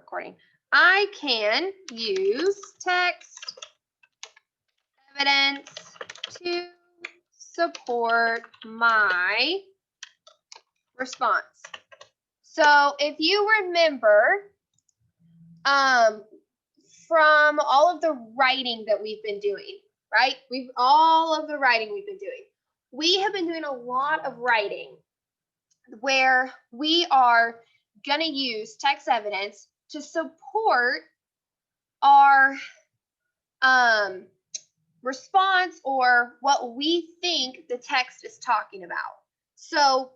recording. I can use text evidence to support my response. So if you remember from all of the writing that we've been doing, right? We have been doing a lot of writing where we are going to use text evidence to support our response or what we think the text is talking about. So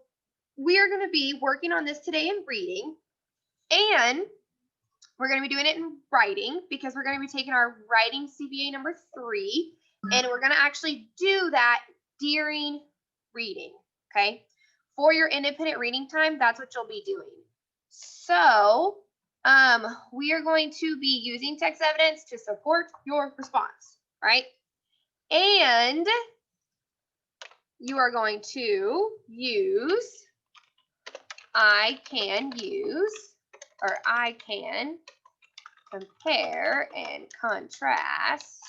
we're going to be working on this today in reading, and we're going to be doing it in writing because we're going to be taking our writing CBA number 3, and we're going to actually do that during reading, okay? For your independent reading time, that's what you'll be doing. So we are going to be using text evidence to support your response, right? And you are going to use, I can compare and contrast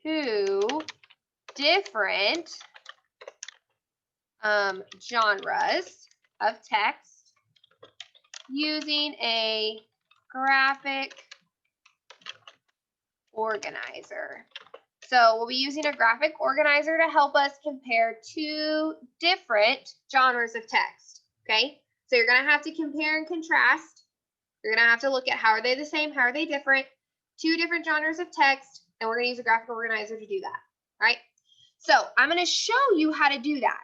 two different genres of text using a graphic organizer. So we'll be using a graphic organizer to help us compare two different genres of text, okay? So you're going to have to compare and contrast. You're going to have to look at how are they the same, how are they different, two different genres of text, and we're going to use a graphic organizer to do that, right? So I'm going to show you how to do that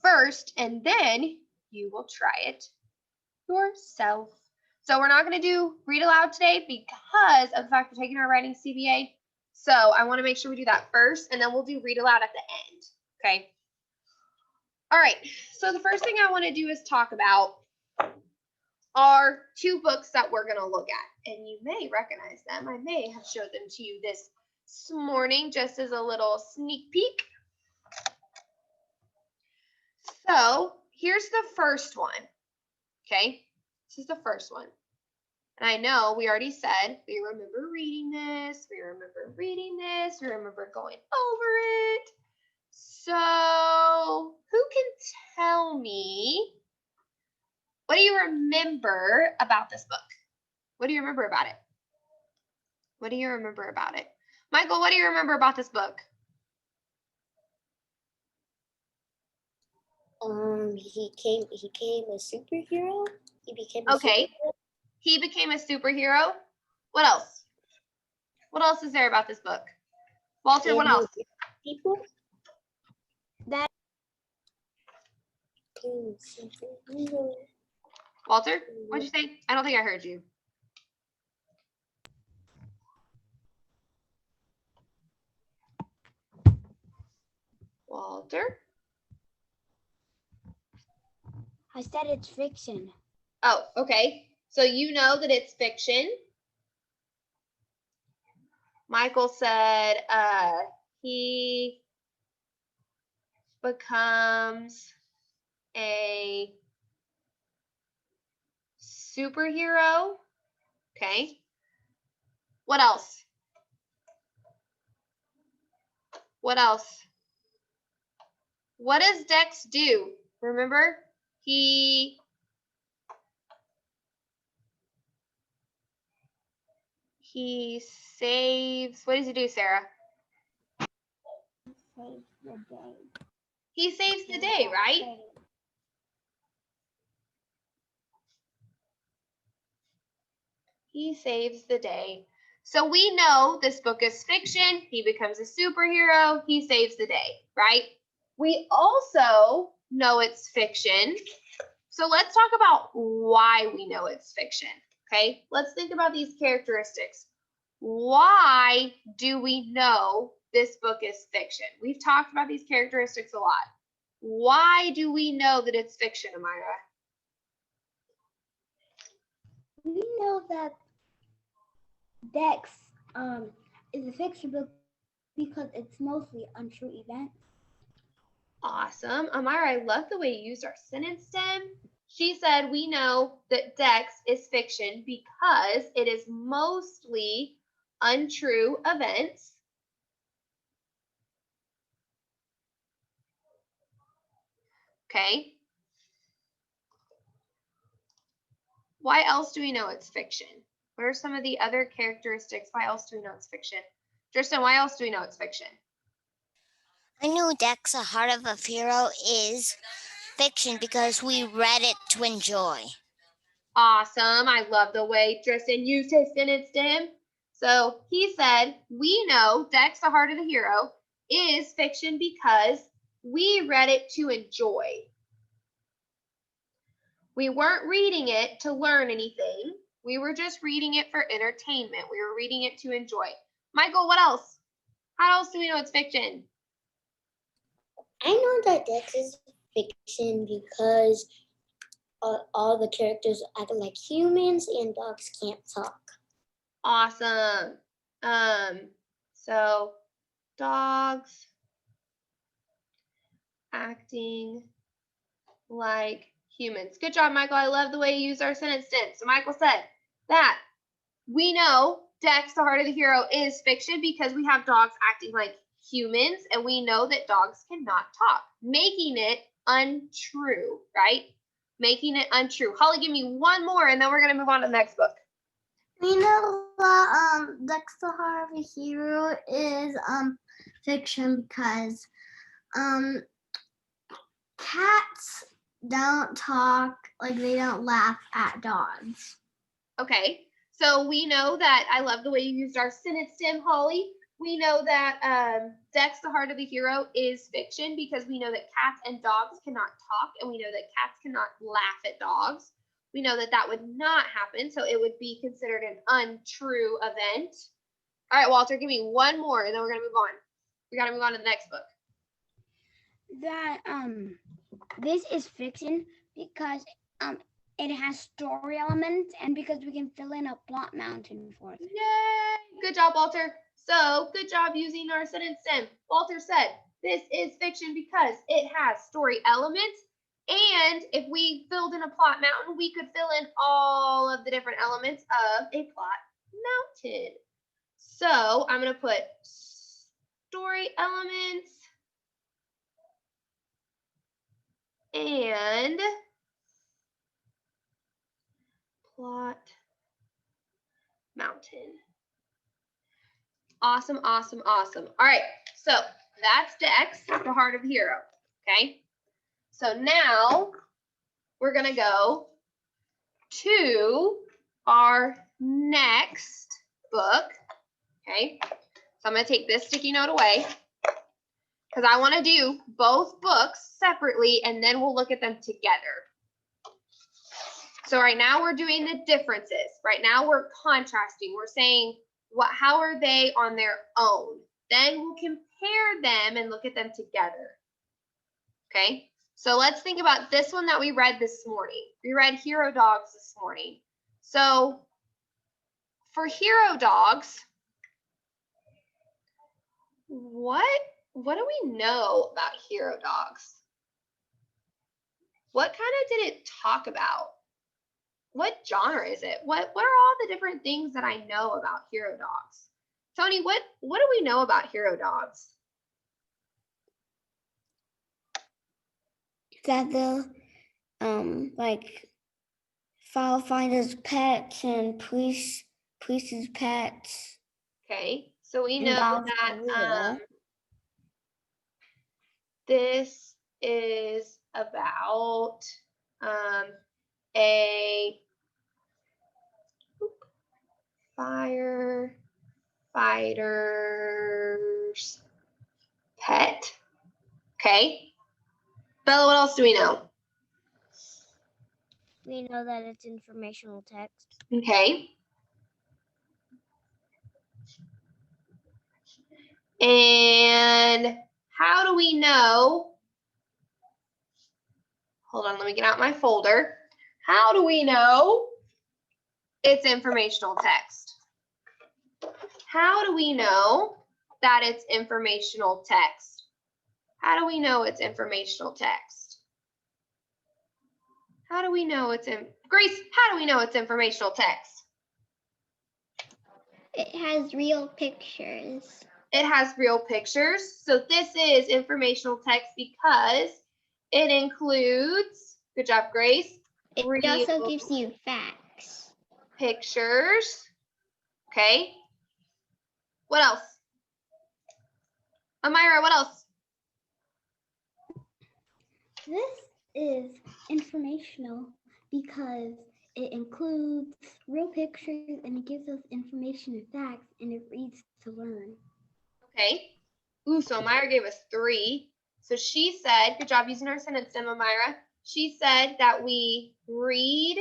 first, and then you will try it yourself. So we're not going to do read aloud today because of the fact we're taking our writing CBA. So I want to make sure we do that first, and then we'll do read aloud at the end, okay? All right, so the first thing I want to do is talk about are two books that we're going to look at, and you may recognize them. I may have showed them to you this morning just as a little sneak peek. So here's the first one, okay? This is the first one. And I know we already said we remember reading this, we remember going over it. So who can tell me, what do you remember about this book? What do you remember about it? What do you remember about it? Michael, what do you remember about this book? He became a superhero. He became a superhero. What else? What else is there about this book? Walter, what else? People that Walter, what'd you say? I don't think I heard you. Walter? I said it's fiction. Oh, okay. So you know that it's fiction. Michael said he becomes a superhero. Okay. What else? What else? What does Dex do? Remember? He saves, what does he do, Sarah? Saves the day. He saves the day, right? He saves the day. So we know this book is fiction. He becomes a superhero. He saves the day, right? We also know it's fiction. So let's talk about why we know it's fiction, okay? Let's think about these characteristics. Why do we know this book is fiction? We've talked about these characteristics a lot. Why do we know that it's fiction, Amira? We know that Dex is a fiction book because it's mostly untrue events. Awesome. Amira, I love the way you used our sentence stem. She said, we know that Dex is fiction because it is mostly untrue events. Okay. Why else do we know it's fiction? What are some of the other characteristics? Why else do we know it's fiction? Tristan, why else do we know it's fiction? I knew Dex, The Heart of a Hero is fiction because we read it to enjoy. Awesome. I love the way Tristan used his sentence stem. So he said, we know Dex, The Heart of the Hero is fiction because we read it to enjoy. We weren't reading it to learn anything. We were just reading it for entertainment. We were reading it to enjoy. Michael, what else? How else do we know it's fiction? I know that Dex is fiction because all the characters act like humans and dogs can't talk. Awesome. So dogs acting like humans. Good job, Michael. I love the way you used our sentence tense. So Michael said that we know Dex, The Heart of the Hero is fiction because we have dogs acting like humans, and we know that dogs cannot talk, making it untrue, right? Making it untrue. Holly, give me one more, and then we're going to move on to the next book. We know that Dex, The Heart of a Hero is fiction because cats don't talk, like they don't laugh at dogs. Okay, so we know that, I love the way you used our sentence stem, Holly. We know that Dex, The Heart of the Hero is fiction because we know that cats and dogs cannot talk, and we know that cats cannot laugh at dogs. We know that that would not happen, so it would be considered an untrue event. All right, Walter, give me one more, and then we're going to move on. We got to move on to the next book. That this is fiction because it has story elements and because we can fill in a plot mountain for it. Yay! Good job, Walter. So good job using our sentence stem. Walter said, this is fiction because it has story elements. And if we filled in a plot mountain, we could fill in all of the different elements of a plot mountain. So I'm going to put story elements and plot mountain. Awesome, awesome, awesome. All right, so that's Dex, The Heart of the Hero, okay? So now we're going to go to our next book, okay? So I'm going to take this sticky note away because I want to do both books separately and then we'll look at them together. So right now we're doing the differences. Right now we're contrasting. We're saying, how are they on their own? Then we'll compare them and look at them together. Okay, so let's think about this one that we read this morning. We read Hero Dogs this morning. So for Hero Dogs, what do we know about Hero Dogs? What kind of did it talk about? What genre is it? What are all the different things that I know about Hero Dogs? Tony, what do we know about Hero Dogs? That they'll like find his pets and police his pets. Okay, so we know dogs that are real. this is about a firefighter's pet. Okay. Bella, what else do we know? We know that it's informational text. Okay. And how do we know? Hold on, let me get out my folder. How do we know it's informational text? How do we know that it's informational text? How do we know it's informational text? How do we know it's in Grace? How do we know it's informational text? It has real pictures. It has real pictures. So this is informational text because it includes, good job, Grace, It also gives you facts. pictures. Okay. What else? Amira, what else? This is informational because it includes real pictures and it gives us information and facts and it reads to learn. Okay. Ooh, so Amira gave us 3. So she said, good job using our sentence stem, Amira. She said that we read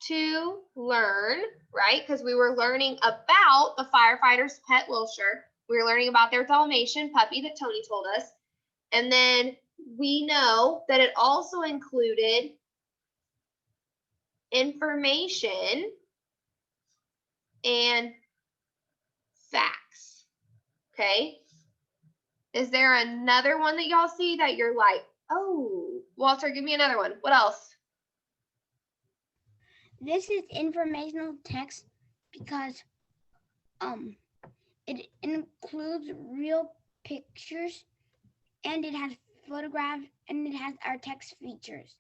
to learn, right? Because we were learning about the firefighter's pet, Wilshire. We were learning about their Dalmatian puppy that Tony told us. And then we know that it also included information and facts. Okay. Is there another one that y'all see that you're like, oh, Walter, give me another one. What else? This is informational text because it includes real pictures and it has photographs and it has our text features.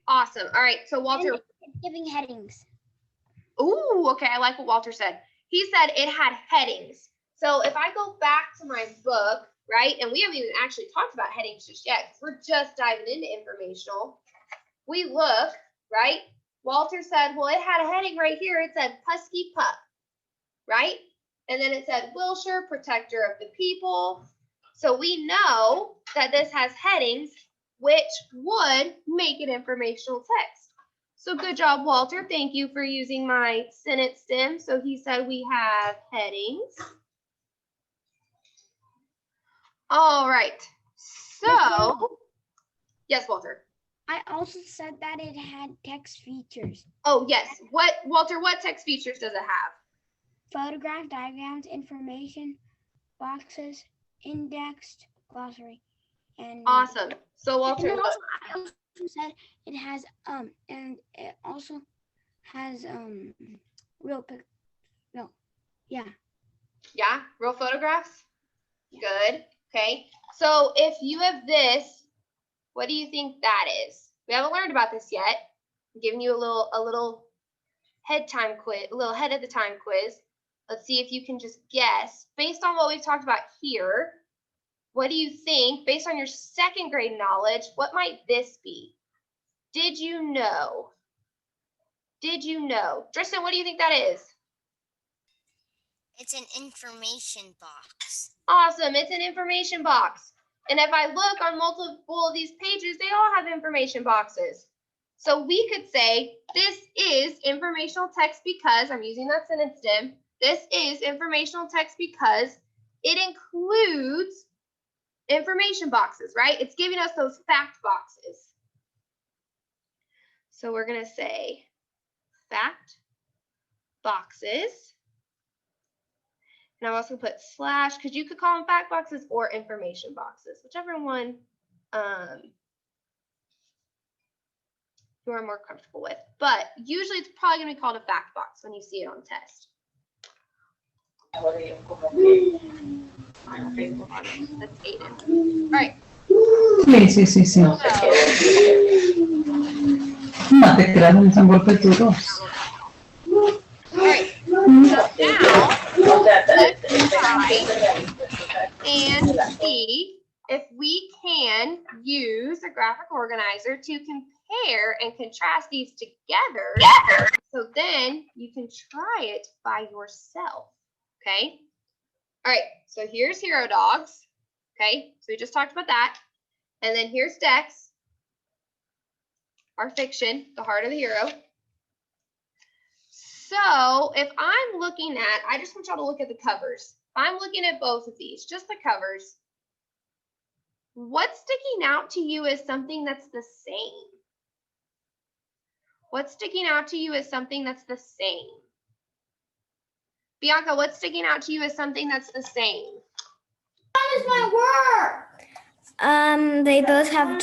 Awesome. All right. So Walter. And it's giving headings. Ooh, okay. I like what Walter said. He said it had headings. So if I go back to my book, right, and we haven't even actually talked about headings just yet because we're just diving into informational. We look, right? Walter said, well, it had a heading right here. It said Husky Pup, right? And then it said Wilshire, protector of the people. So we know that this has headings, which would make it informational text. So good job, Walter. Thank you for using my sentence stem. So he said we have headings. All right. So, yes, Walter. I also said that it had text features. Oh, yes. What, Walter, what text features does it have? Photograph, diagrams, information, boxes, indexed, glossary, and Awesome. So, Walter, and look. I also said it has and it also has real pic. No, yeah. Yeah, real photographs? Good. Okay. So if you have this, what do you think that is? We haven't learned about this yet. I'm giving you a little head time quiz, a little head of the time quiz. Let's see if you can just guess based on what we've talked about here. What do you think, based on your second grade knowledge, what might this be? Did you know? Did you know? Tristan, what do you think that is? It's an information box. Awesome, it's an information box. And if I look on multiple of these pages, they all have information boxes. So we could say this is informational text because, I'm using that sentence stem, this is informational text because it includes information boxes, right? It's giving us those fact boxes. So we're going to say fact boxes. And I'm also going to put slash, because you could call them fact boxes or information boxes, whichever one you are more comfortable with. But usually it's probably going to be called a fact box when you see it on test. That's Aiden. All right. Sí. So, No te creas, no son golpes duros. all right. So now let's try and see if we can use a graphic organizer to compare and contrast these together. So then you can try it by yourself. Okay. All right. So here's Hero Dogs. Okay. So we just talked about that. And then here's Dex, our fiction, the heart of the hero. So if I'm looking at, I just want y'all to look at the covers. If I'm looking at both of these, just the covers, what's sticking out to you as something that's the same? What's sticking out to you as something that's the same? Bianca, what's sticking out to you as something that's the same? That is my work. They both have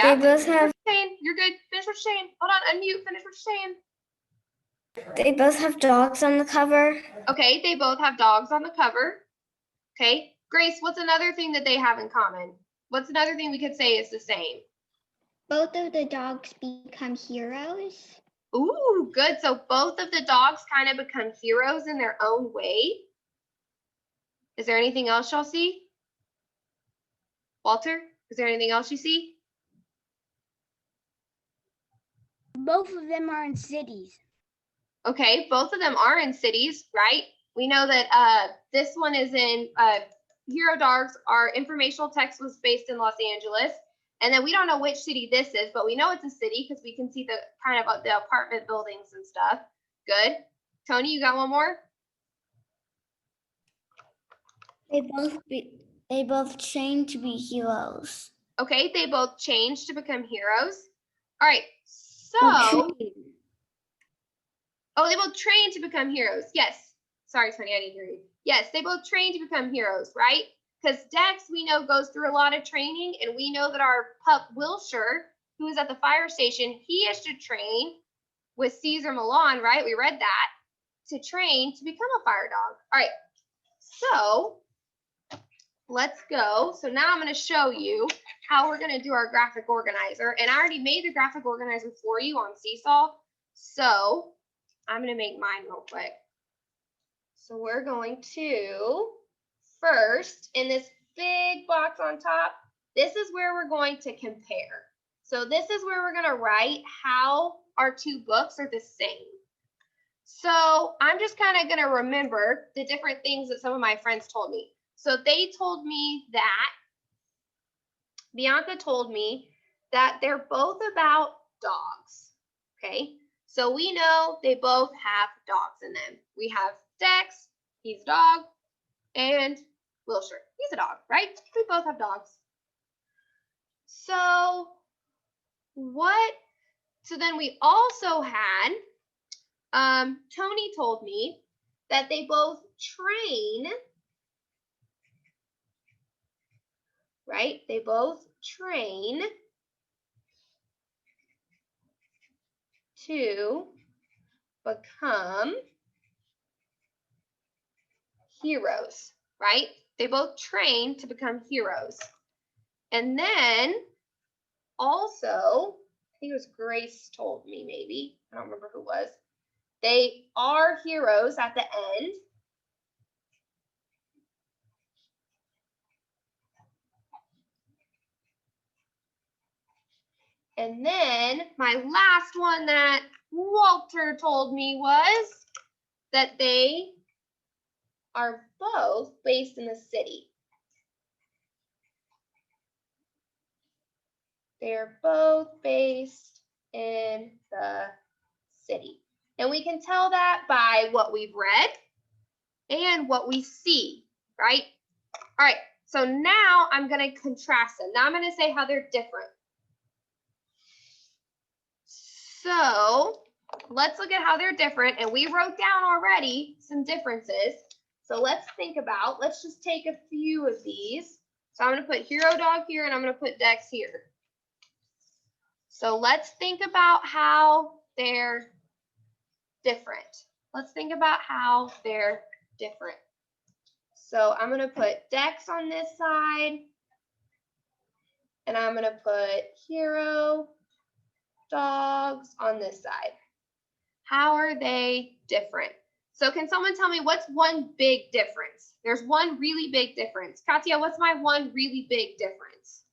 Yeah. They both have Saying, you're good. Finish what you're saying. Hold on, unmute. Finish what you're saying. they both have dogs on the cover. Okay, they both have dogs on the cover. Okay, Grace, what's another thing that they have in common? What's another thing we could say is the same? Both of the dogs become heroes. Ooh, good. So both of the dogs kind of become heroes in their own way. Is there anything else y'all see? Walter, is there anything else you see? Both of them are in cities. Okay, both of them are in cities, right? We know that this one is in Hero Dogs. Our informational text was based in Los Angeles. And then we don't know which city this is, but we know it's a city because we can see the kind of the apartment buildings and stuff. Good. Tony, you got one more? They both train to be heroes. Okay, they both changed to become heroes. All right, so, oh, they both trained to become heroes. Yes. Sorry, Tony, I didn't hear you. Yes, they both trained to become heroes, right? Because Dex, we know, goes through a lot of training, and we know that our pup, Wilshire, who is at the fire station, he has to train with Caesar Milan, right? We read that, to train to become a fire dog. All right, so let's go. So now I'm going to show you how we're going to do our graphic organizer. And I already made the graphic organizer for you on Seesaw. So I'm going to make mine real quick. So we're going to first, in this big box on top, this is where we're going to compare. So this is where we're going to write how our two books are the same. So I'm just kind of going to remember the different things that some of my friends told me. So they told me that, Bianca told me that they're both about dogs, okay? So we know they both have dogs in them. We have Dex, he's a dog, and Wilshire, he's a dog, right? We both have dogs. So then we also had, Tony told me that they both train, right? They both train to become heroes, right? They both train to become heroes. And then also, I think it was Grace told me maybe, I don't remember who it was. They are heroes at the end. And then my last one that Walter told me was that they are both based in the city. They're both based in the city. And we can tell that by what we've read and what we see, right? All right, so now I'm going to contrast them. Now I'm going to say how they're different. So let's look at how they're different. And we wrote down already some differences. So let's think about, let's just take a few of these. So I'm going to put Hero Dog here and I'm going to put Dex here. So let's think about how they're different. Let's think about how they're different. So I'm going to put Dex on this side. And I'm going to put Hero Dogs on this side. How are they different? So can someone tell me what's one big difference? There's one really big difference. Katya, what's my one really big difference?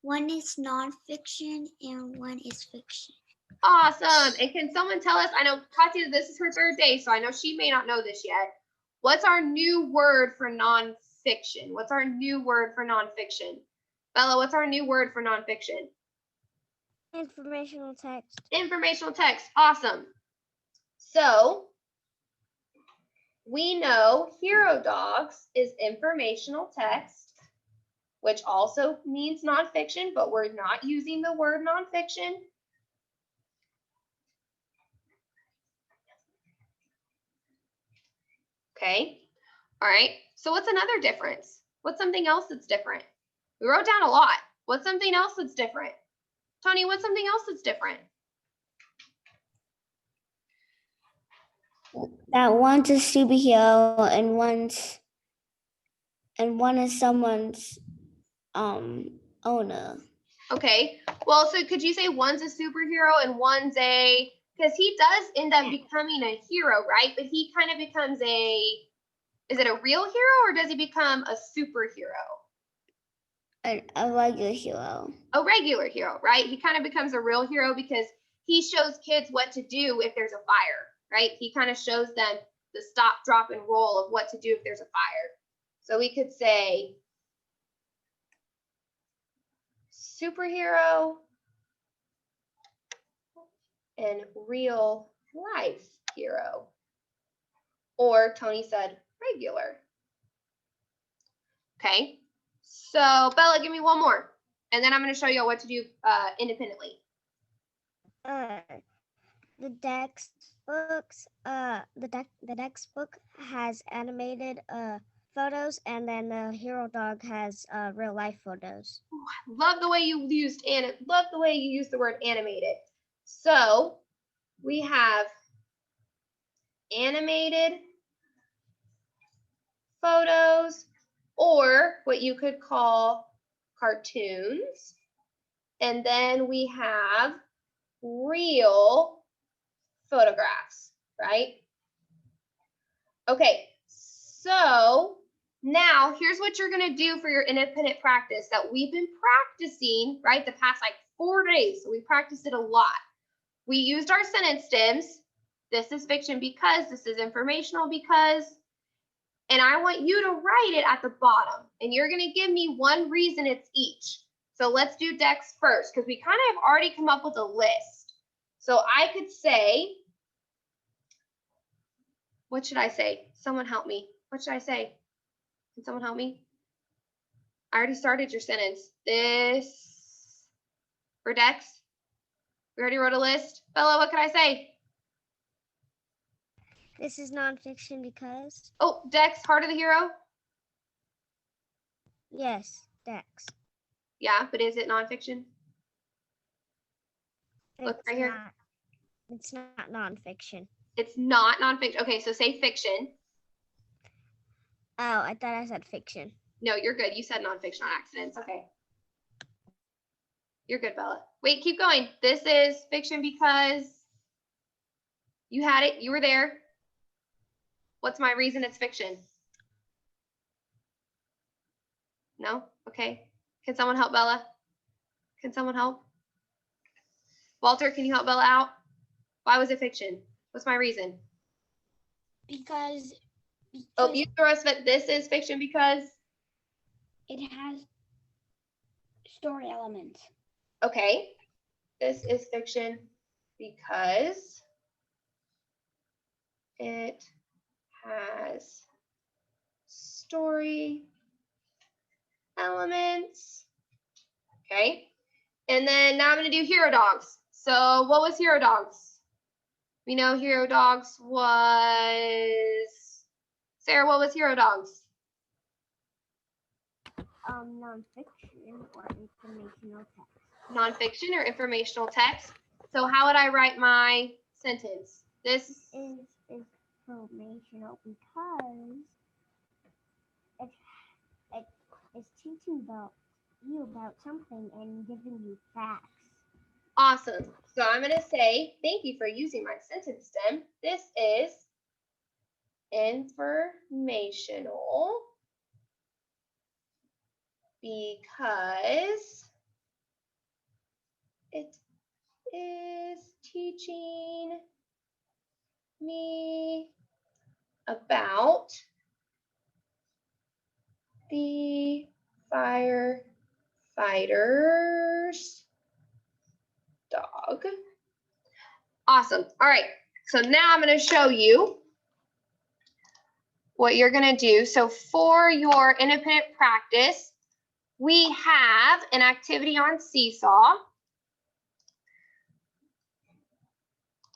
One is nonfiction and one is fiction. Awesome. And can someone tell us, I know Katya, this is her third day, so I know she may not know this yet. What's our new word for nonfiction? What's our new word for nonfiction? Bella, what's our new word for nonfiction? Informational text. Informational text. Awesome. So we know Hero Dogs is informational text, which also means nonfiction, but we're not using the word nonfiction. Okay. All right. So what's another difference? What's something else that's different? We wrote down a lot. What's something else that's different? Tony, what's something else that's different? That one's a superhero and one is someone's owner. Okay, well, so could you say one's a superhero and one's a, because he does end up becoming a hero, right? But he kind of becomes a, is it a real hero or does he become a superhero? A regular hero. A regular hero, right? He kind of becomes a real hero because he shows kids what to do if there's a fire, right? He kind of shows them the stop, drop, and roll of what to do if there's a fire. So we could say superhero and real life hero. Or Tony said regular. Okay, so Bella, give me one more. And then I'm going to show you what to do independently. The textbooks, the textbook has animated photos, and then the hero dog has real life photos. Love the way you used the word animated. So we have animated photos, or what you could call cartoons. And then we have real photographs, right? Okay, so now here's what you're gonna do for your independent practice that we've been practicing, right, the past like 4 days. So we practiced it a lot. We used our sentence stems. This is fiction because, this is informational because, and I want you to write it at the bottom. And you're gonna give me one reason it's each. So let's do Dex first, because we kind of have already come up with a list. So I could say, what should I say? Someone help me. What should I say? Can someone help me? I already started your sentence. This, for Dex, we already wrote a list. Bella, what can I say? This is nonfiction because, Oh, Dex, Heart of the Hero? yes, Dex. Yeah, but is it nonfiction? Look It's right here. not- It's not nonfiction. It's not nonfiction. Okay, so say fiction. Oh, I thought I said fiction. No, you're good. You said nonfiction on accident. It's okay. You're good, Bella. Wait, keep going. This is fiction because you had it. You were there. What's my reason it's fiction? No? Okay. Can someone help Bella? Can someone help? Walter, can you help Bella out? Why was it fiction? What's my reason? Because Oh, you throw us that this is fiction because? it has story elements. Okay. This is fiction because it has story elements. Okay. And then now I'm going to do Hero Dogs. So what was Hero Dogs? We know Hero Dogs was, Sarah, what was Hero Dogs? Nonfiction or informational text. Nonfiction or informational text. So how would I write my sentence? This Is informational because it is teaching you about something and giving you facts. awesome. So I'm going to say, thank you for using my sentence stem. This is informational because it is teaching me about the firefighter's dog. Awesome. All right. So now I'm going to show you what you're going to do. So for your independent practice, we have an activity on Seesaw.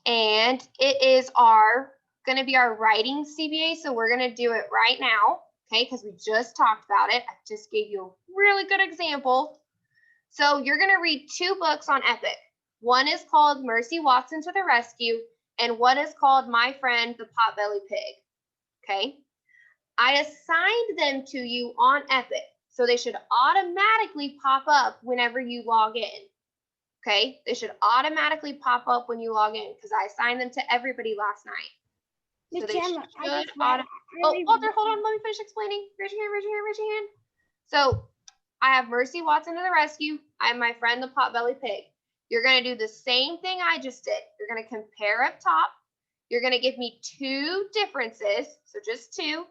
And it is going to be our writing CBA. So we're going to do it right now. Okay, because we just talked about it. I just gave you a really good example. So you're going to read 2 books on Epic. One is called Mercy Watson to the Rescue, and one is called My Friend the Potbelly Pig. Okay? I assigned them to you on Epic, so they should automatically pop up whenever you log in. Okay? They should automatically pop up when you log in because I assigned them to everybody last night. So Miss they Chandler, I should just read. Oh, Walter, hold on. Let me finish explaining. Raise your hand, raise your hand, raise your hand. So I have Mercy Watson to the rescue. I have My Friend the Potbelly Pig. You're going to do the same thing I just did. You're going to compare up top. You're going to give me 2 differences, so just 2.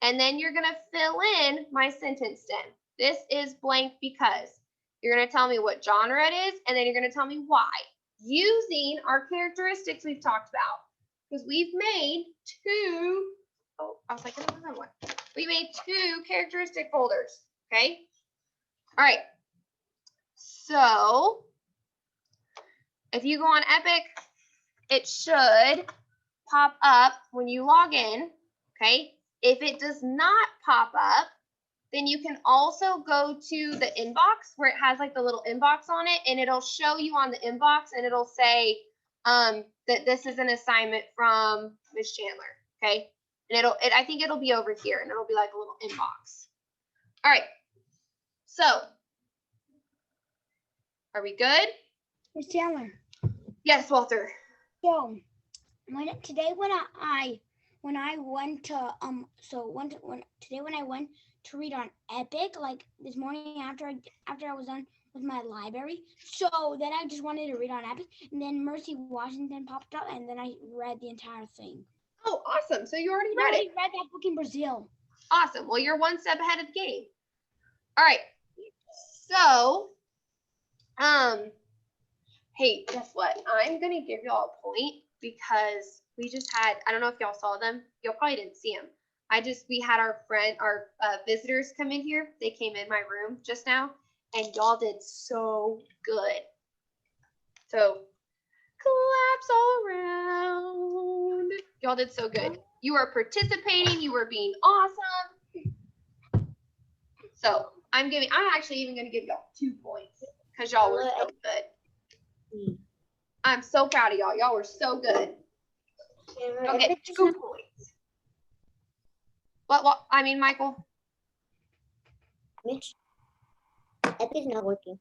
And then you're going to fill in my sentence stem. This is blank because you're going to tell me what genre it is, and then you're going to tell me why, using our characteristics we've talked about. Because we've made 2, oh, I was like, another one. We made 2 characteristic folders, okay? All right. So if you go on Epic, it should pop up when you log in, okay? If it does not pop up, then you can also go to the inbox where it has like the little inbox on it, and it'll show you on the inbox, and it'll say that this is an assignment from Miss Chandler, okay? And I think it'll be over here, and it'll be like a little inbox. All right. So, are we good? Miss Chandler. Yes, Walter. So today when I went to today when I went to read on Epic, like this morning after I was done with my library, so then I just wanted to read on Epic, and then Mercy Washington popped up, and then I read the entire thing. Oh, awesome. So you already I read already it. read that book in Brazil. Awesome. Well, you're 1 step ahead of the game. All right. So, hey, guess what? I'm going to give y'all a point because we just had, I don't know if y'all saw them. Y'all probably didn't see them. We had our visitors come in here. They came in my room just now, and y'all did so good. So, claps all around. Y'all did so good. You were participating. You were being awesome. So, I'm actually even going to give y'all 2 points because y'all were so good. I'm so proud of y'all. Y'all were so good. Y'all get 2 points. What? I mean, Michael. Mitch, Epic's not working.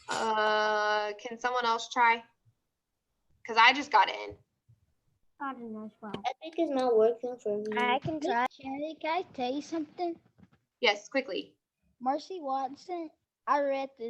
Can someone else try? Because I just got in. I don't know as well. Epic is not working for me. I can try. Sherry, can I tell you something? Yes, quickly. Mercy Watson, I read this